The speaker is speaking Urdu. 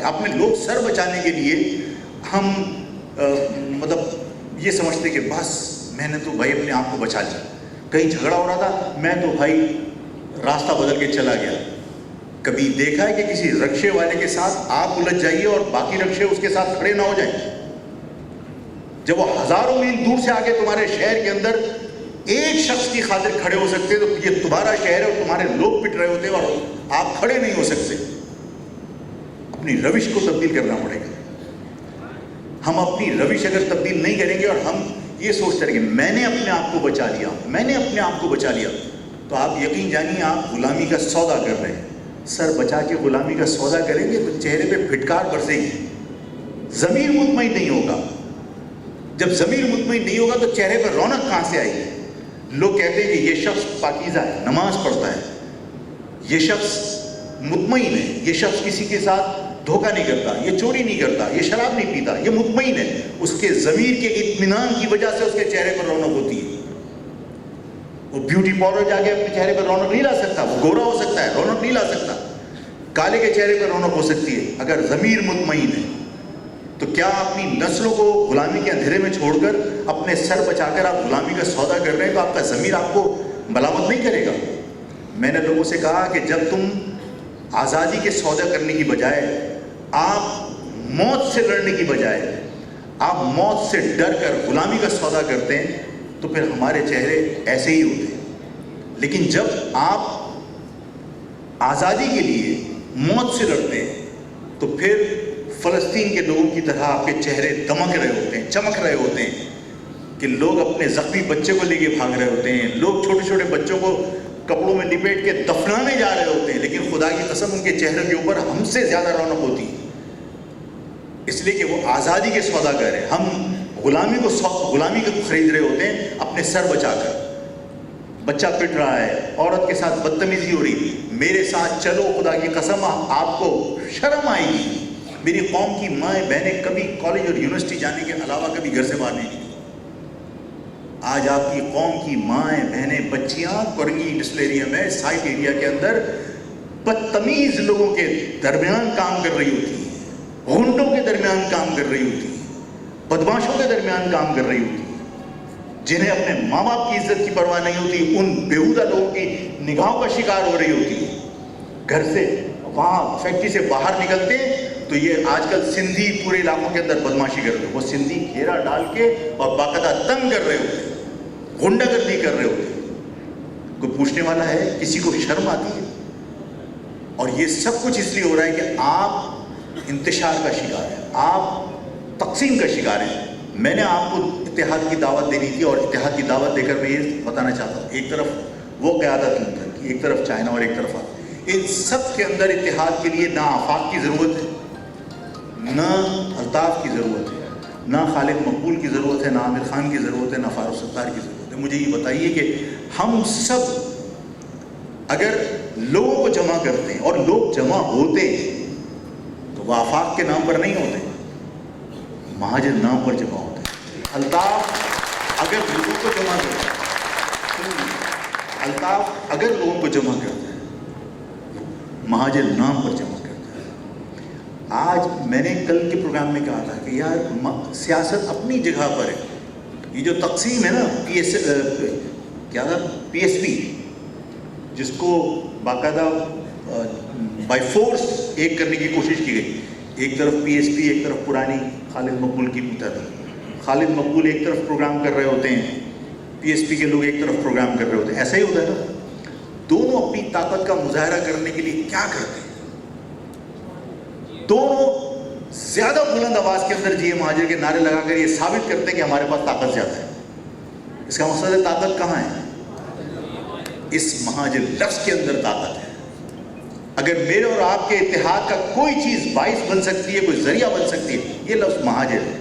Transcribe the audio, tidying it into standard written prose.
ہے. آپ نے لوگ سر بچانے کے لیے ہم مطلب یہ سمجھتے کہ بس میں نے تو بھائی اپنے آپ کو بچا لیا. کہیں جھگڑا ہو رہا تھا, میں تو بھائی راستہ بدل کے چلا گیا. کبھی دیکھا ہے کہ کسی رکشے والے کے ساتھ آپ الجھ جائیے اور باقی رکشے اس کے ساتھ کھڑے نہ ہو جائیں؟ جب وہ ہزاروں میل دور سے آ کے تمہارے شہر کے اندر ایک شخص کی خاطر کھڑے ہو سکتے تو یہ تمہارا شہر ہے اور تمہارے لوگ پٹ رہے ہوتے اور آپ کھڑے نہیں ہو سکتے. اپنی روش کو تبدیل کرنا پڑے گا. ہم اپنی روش اگر تبدیل نہیں کریں گے اور ہم یہ سوچتے رہیں گے میں نے اپنے آپ کو بچا لیا, میں نے اپنے آپ کو بچا لیا, تو آپ یقین جانیے آپ غلامی کا سودا کر رہے ہیں. سر بچا کے غلامی کا سودا کریں گے تو چہرے پہ پھٹکار برسے گی, ضمیر مطمئن نہیں ہوگا. جب ضمیر مطمئن نہیں ہوگا تو چہرے پہ رونق کہاں سے آئے گی؟ لوگ کہتے ہیں کہ یہ شخص پاکیزہ ہے, نماز پڑھتا ہے, یہ شخص مطمئن ہے, یہ شخص کسی کے ساتھ دھوکہ نہیں کرتا, یہ چوری نہیں کرتا, یہ شراب نہیں پیتا, یہ مطمئن ہے. اس کے ضمیر کے اطمینان کی وجہ سے اس کے چہرے پر رونق ہوتی ہے. وہ بیوٹی پارلر جا کے اپنے چہرے پر رونق نہیں لا سکتا, وہ گورا ہو سکتا ہے, رونق نہیں لا سکتا. کالے کے چہرے پر رونق ہو سکتی ہے اگر ضمیر مطمئن ہے. تو کیا اپنی نسلوں کو غلامی کے اندھیرے میں چھوڑ کر اپنے سر بچا کر آپ غلامی کا سودا کر رہے ہیں تو آپ کا ضمیر آپ کو ملامت نہیں کرے گا؟ میں نے لوگوں سے کہا کہ جب تم آزادی کے سودا کرنے کی بجائے آپ موت سے لڑنے کی بجائے آپ موت سے ڈر کر غلامی کا سودا کرتے ہیں تو پھر ہمارے چہرے ایسے ہی ہوتے ہیں. لیکن جب آپ آزادی کے لیے موت سے لڑتے ہیں تو پھر فلسطین کے لوگوں کی طرح آپ کے چہرے دمک رہے ہوتے ہیں, چمک رہے ہوتے ہیں کہ لوگ اپنے زخمی بچے کو لے کے بھاگ رہے ہوتے ہیں, لوگ چھوٹے چھوٹے بچوں کو کپڑوں میں لپیٹ کے دفنانے جا رہے ہوتے ہیں, لیکن خدا کی قسم ان کے چہرے کے اوپر ہم سے زیادہ رونق ہوتی ہے, اس لیے کہ وہ آزادی کے سوداگر ہیں. ہم غلامی کو خرید رہے ہوتے ہیں اپنے سر بچا کر. بچہ پٹ رہا ہے, عورت کے ساتھ بدتمیزی ہو رہی, میرے ساتھ چلو, خدا کی قسم آپ کو شرم آئے گی. میری قوم کی مائیں بہنیں کبھی کالج اور یونیورسٹی جانے کے علاوہ کبھی گھر سے باہر نہیں نکلی. آج آپ کی قوم کی مائیں بہنیں بچیاں کورنگی ڈسٹلیریا میں سائٹ ایریا کے اندر بدتمیز لوگوں کے درمیان کام کر رہی ہوتی ہیں, غنڈوں کے درمیان کام کر رہی ہوتی ہیں, بدماشوں کے درمیان کام کر رہی ہوتی ہیں, جنہیں اپنے ماں باپ کی عزت کی پرواہ نہیں ہوتی, ان بیہودہ لوگوں کی نگاہوں کا شکار ہو رہی ہوتی ہے. گھر سے وہاں فیکٹری سے باہر نکلتے تو یہ آج کل سندھی پورے علاقوں کے اندر بدماشی کرتے ہیں. وہ سندھی گھیرا ڈال کے اور باقاعدہ تنگ کر رہے ہوتے ہیں, غنڈہ گردی کر رہے ہوتے ہیں. کوئی پوچھنے والا ہے؟ کسی کو شرم آتی ہے؟ اور یہ سب کچھ اس لیے ہو رہا ہے کہ آپ انتشار کا شکار ہیں, آپ تقسیم کا شکار ہیں. میں نے آپ کو اتحاد کی دعوت دینی تھی اور اتحاد کی دعوت دے کر میں یہ بتانا چاہتا ہوں, ایک طرف وہ قیادت لندن کی, ایک طرف چائنا اور ایک طرف ان سب کے اندر اتحاد کے لیے نہ آفاق کی ضرورت ہے, نہ الطاف کی ضرورت ہے, نہ خالد مقبول کی ضرورت ہے, نہ عامر خان کی ضرورت ہے, نہ فاروق ستار کی ضرورت ہے. مجھے یہ بتائیے کہ ہم سب اگر لوگوں کو جمع کرتے ہیں اور لوگ جمع ہوتے ہیں تو وہ آفاق کے نام پر نہیں ہوتے, مہاجر نام پر جمع ہوتے ہیں. الطاف اگر لوگوں کو جمع کرتا ہے, الطاف اگر لوگوں کو جمع کرتا ہے, مہاجر نام پر جمع کرتا ہے. آج میں نے کل کے پروگرام میں کہا تھا کہ یار سیاست اپنی جگہ پر ہے. یہ جو تقسیم ہے نا پی ایس پی جس کو باقاعدہ بائی فورس ایک کرنے کی کوشش کی گئی, ایک طرف پی ایس پی, ایک طرف پرانی خالد مقبول کی متحدہ. خالد مقبول ایک طرف پروگرام کر رہے ہوتے ہیں, پی ایس پی کے لوگ ایک طرف پروگرام کر رہے ہوتے ہیں. ایسا ہی ہوتا ہے نا. دونوں اپنی طاقت کا مظاہرہ کرنے کے لیے کیا کرتے ہیں؟ دونوں زیادہ بلند آواز کے اندر جی مہاجر کے نعرے لگا کر یہ ثابت کرتے ہیں کہ ہمارے پاس طاقت زیادہ ہے. اس کا مقصد ہے طاقت کہاں ہے؟ اس مہاجر لفظ کے اندر طاقت ہے. اگر میرے اور آپ کے اتحاد کا کوئی چیز باعث بن سکتی ہے, کوئی ذریعہ بن سکتی ہے, یہ لفظ مہاجر ہے.